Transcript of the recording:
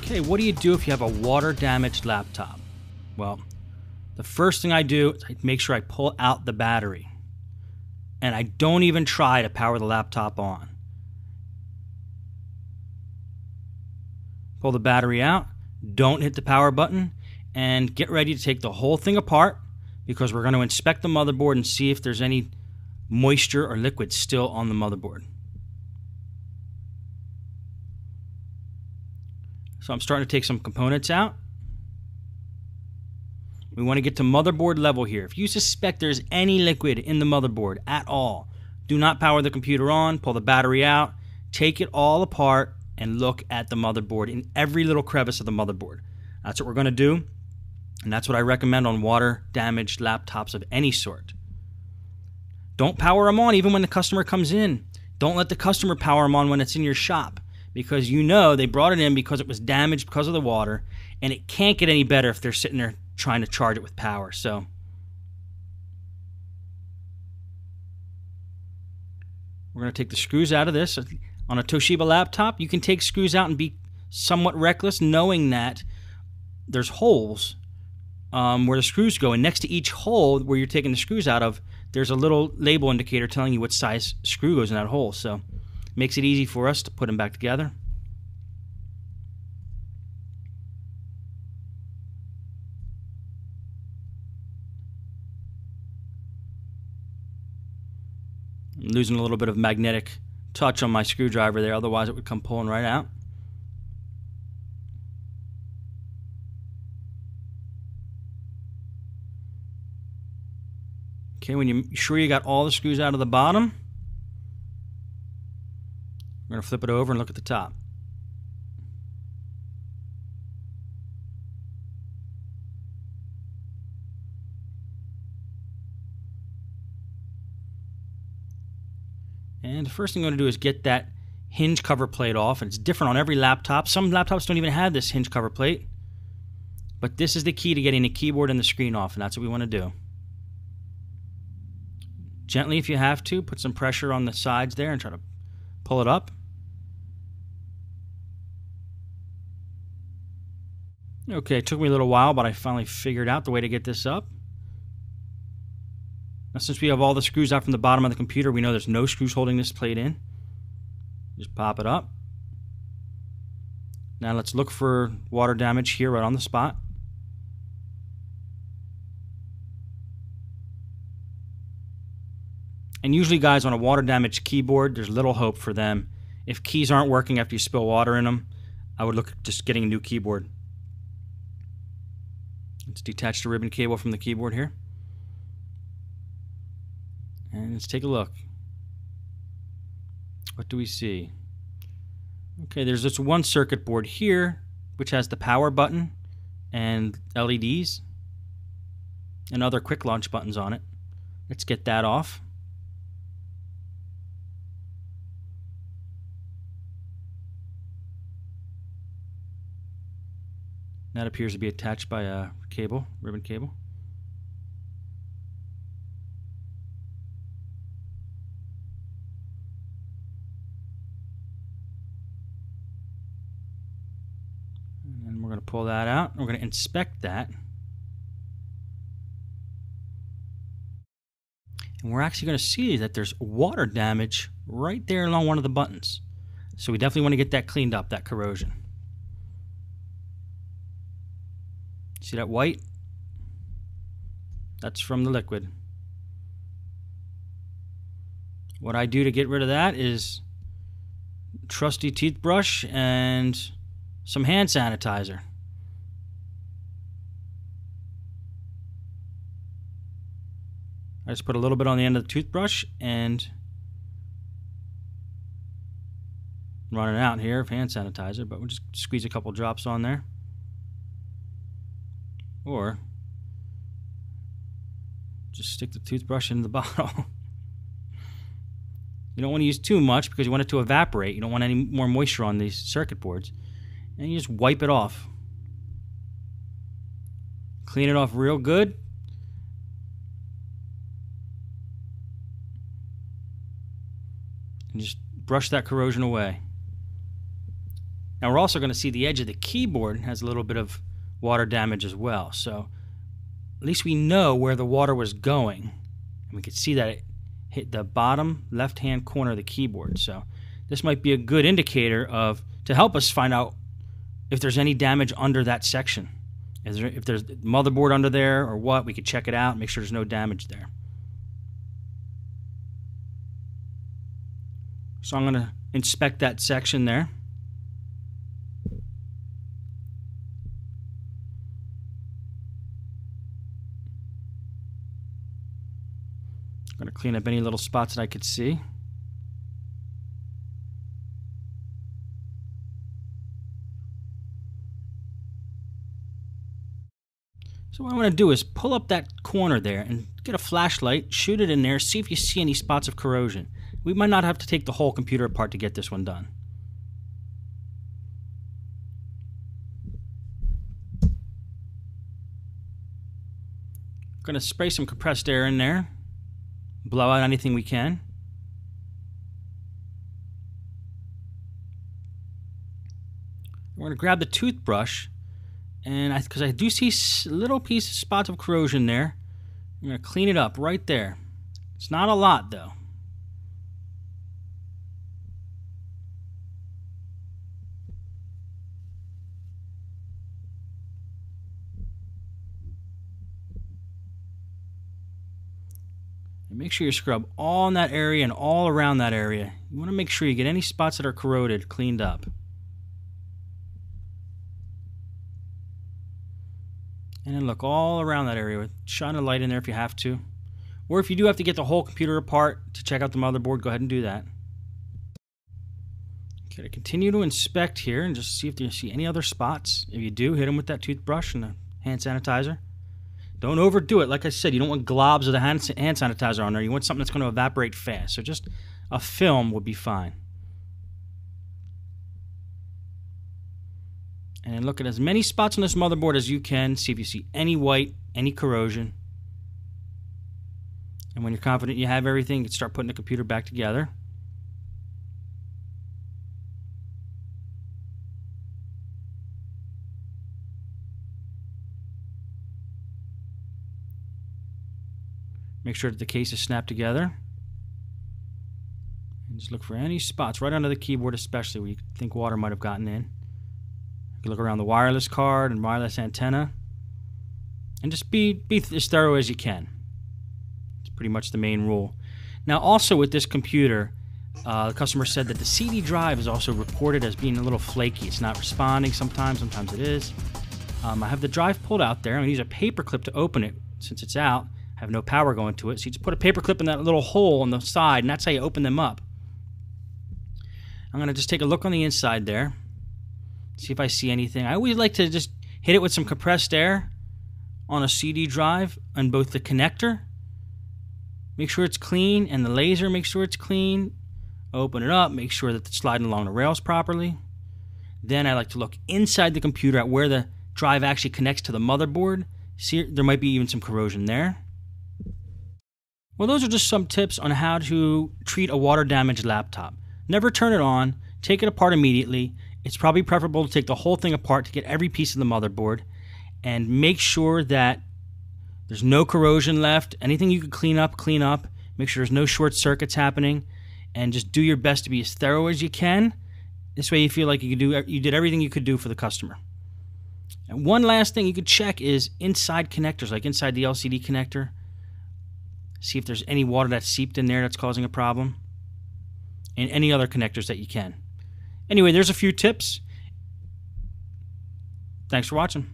Okay, what do you do if you have a water-damaged laptop? Well, the first thing I do is I make sure I pull out the battery. And I don't even try to power the laptop on. Pull the battery out, don't hit the power button, and get ready to take the whole thing apart because we're going to inspect the motherboard and see if there's any moisture or liquid still on the motherboard. So I'm starting to take some components out. We want to get to motherboard level here. If you suspect there's any liquid in the motherboard at all, do not power the computer on, pull the battery out, take it all apart, and look at the motherboard in every little crevice of the motherboard. That's what we're going to do, and that's what I recommend on water-damaged laptops of any sort. Don't power them on even when the customer comes in. Don't let the customer power them on when it's in your shop, because you know they brought it in because it was damaged because of the water, and it can't get any better if they're sitting there trying to charge it with power. So we're going to take the screws out of this. On a Toshiba laptop, you can take screws out and be somewhat reckless, knowing that there's holes where the screws go, and next to each hole where you're taking the screws out of, there's a little label indicator telling you what size screw goes in that hole. So it makes it easy for us to put them back together. I'm losing a little bit of magnetic touch on my screwdriver there, otherwise it would come pulling right out. Okay, when you're sure you got all the screws out of the bottom, we're going to flip it over and look at the top. And the first thing I'm going to do is get that hinge cover plate off. And it's different on every laptop. Some laptops don't even have this hinge cover plate. But this is the key to getting the keyboard and the screen off, and that's what we want to do. Gently, if you have to, put some pressure on the sides there and try to pull it up. Okay, it took me a little while, but I finally figured out the way to get this up. Now, since we have all the screws out from the bottom of the computer, we know there's no screws holding this plate in. Just pop it up. Now let's look for water damage here right on the spot. And usually, guys, on a water damaged keyboard, there's little hope for them. If keys aren't working after you spill water in them, I would look at just getting a new keyboard. Let's detach the ribbon cable from the keyboard here. And let's take a look. What do we see? Okay, there's this one circuit board here, which has the power button and LEDs and other quick launch buttons on it. Let's get that off. That appears to be attached by a cable, ribbon cable. And we're going to pull that out. We're going to inspect that. And we're actually going to see that there's water damage right there along one of the buttons. So we definitely want to get that cleaned up, that corrosion. See that white? That's from the liquid. What I do to get rid of that is trusty toothbrush and some hand sanitizer. I just put a little bit on the end of the toothbrush and run it out here of hand sanitizer, but we'll just squeeze a couple drops on there. Or just stick the toothbrush in the bottle. You don't want to use too much because you want it to evaporate. You don't want any more moisture on these circuit boards. And you just wipe it off. Clean it off real good. And just brush that corrosion away. Now we're also going to see the edge of the keyboard has a little bit of water damage as well. So at least we know where the water was going. And we can see that it hit the bottom left-hand corner of the keyboard. So this might be a good indicator to help us find out if there's any damage under that section. If there's motherboard under there or what, we could check it out and make sure there's no damage there. So I'm going to inspect that section there. I'm going to clean up any little spots that I could see. So what I want to do is pull up that corner there and get a flashlight, shoot it in there, see if you see any spots of corrosion. We might not have to take the whole computer apart to get this one done. I'm going to spray some compressed air in there, blow out anything we can. We're going to grab the toothbrush, and because I do see little spots of corrosion there, I'm going to clean it up right there. It's not a lot though. And make sure you scrub all in that area and all around that area. You want to make sure you get any spots that are corroded cleaned up. And then look all around that area. Shine a light in there if you have to. Or if you do have to get the whole computer apart to check out the motherboard, go ahead and do that. Okay, to continue to inspect here and just see if you see any other spots. If you do, hit them with that toothbrush and the hand sanitizer. Don't overdo it. Like I said, you don't want globs of the hand sanitizer on there. You want something that's going to evaporate fast. So just a film would be fine. And then look at as many spots on this motherboard as you can. See if you see any white, any corrosion. And when you're confident you have everything, you can start putting the computer back together. Make sure that the case is snapped together. And just look for any spots right under the keyboard, especially where you think water might have gotten in. You can look around the wireless card and wireless antenna. And just be as thorough as you can. It's pretty much the main rule. Now also with this computer, the customer said that the CD drive is also reported as being a little flaky. It's not responding sometimes it is. I have the drive pulled out there. I'm going to use a paper clip to open it since it's out. I have no power going to it. So you just put a paper clip in that little hole on the side, and that's how you open them up. I'm going to just take a look on the inside there. See if I see anything. I always like to just hit it with some compressed air on a CD drive on both the connector. Make sure it's clean, and the laser, make sure it's clean. Open it up, make sure that it's sliding along the rails properly. Then I like to look inside the computer at where the drive actually connects to the motherboard. See, there might be even some corrosion there. Well, those are just some tips on how to treat a water-damaged laptop. Never turn it on. Take it apart immediately. It's probably preferable to take the whole thing apart to get every piece of the motherboard. And make sure that there's no corrosion left. Anything you can clean up, clean up. Make sure there's no short circuits happening. And just do your best to be as thorough as you can. This way you feel like you did everything you could do for the customer. And one last thing you could check is inside connectors, like inside the LCD connector. See if there's any water that's seeped in there that's causing a problem. And any other connectors that you can. Anyway, there's a few tips. Thanks for watching.